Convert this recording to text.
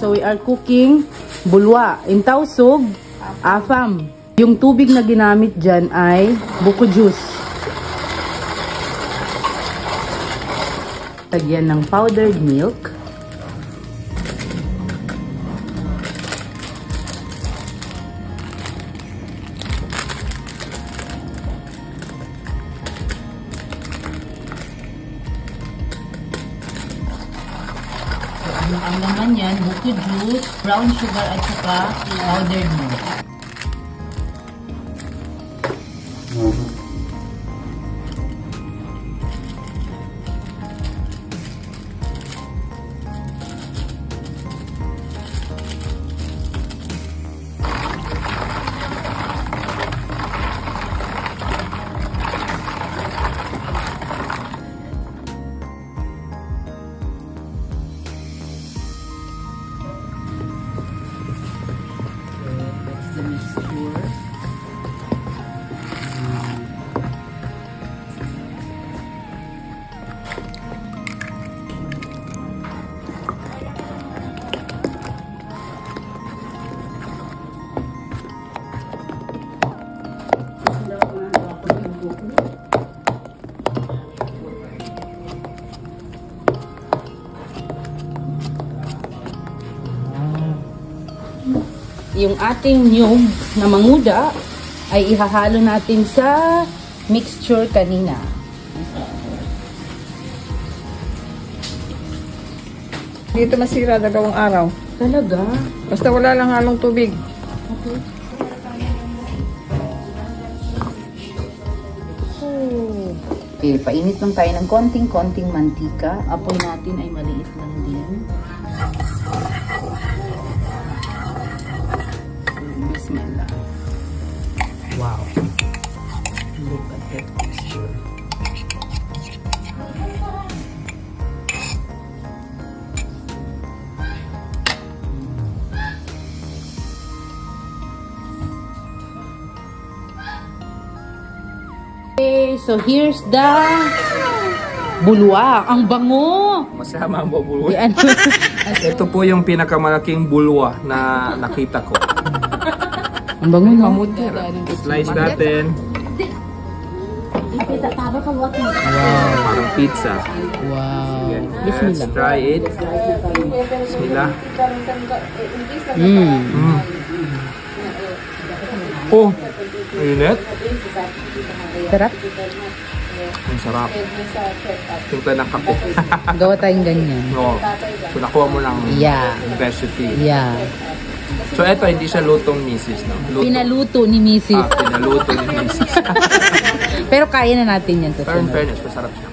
So we are cooking bulwa. In Tausug, afam. Yung tubig na ginamit dyan ay buko juice. Lagyan ng powdered milk. Ang laman yan, buko juice, brown sugar at saka powdered milk. The mixture. Yung ating nyug na manguda ay ihahalo natin sa mixture kanina. Dito masira 2 araw. Talaga? Basta wala lang halong tubig. Okay. Okay, painit lang tayo ng konting-konting mantika. Apoy natin ay maliit lang din. Bismillah. Wow. Look at that texture. Okay, so here's the bulwa. Ang bango! Masama mo bulwa. Yan. Ito po yung pinakamalaking bulwa na nakita ko. Ang bango na. Slice natin. Wow, parang pizza. Wow. Sige, Bismillah. let's try it. Bismillah. Oh, init. Sarap. Ang sarap. Timpla ng kape. Gawa tayong ganyan. No. So, nakuha mo ng Yeah. recipe. Yeah. So, ito hindi siya lutong misis, no? Pinaluto ni Mrs. Pinaluto ni misis. Pero kaya na natin yan. Pero in fairness, masarap siya.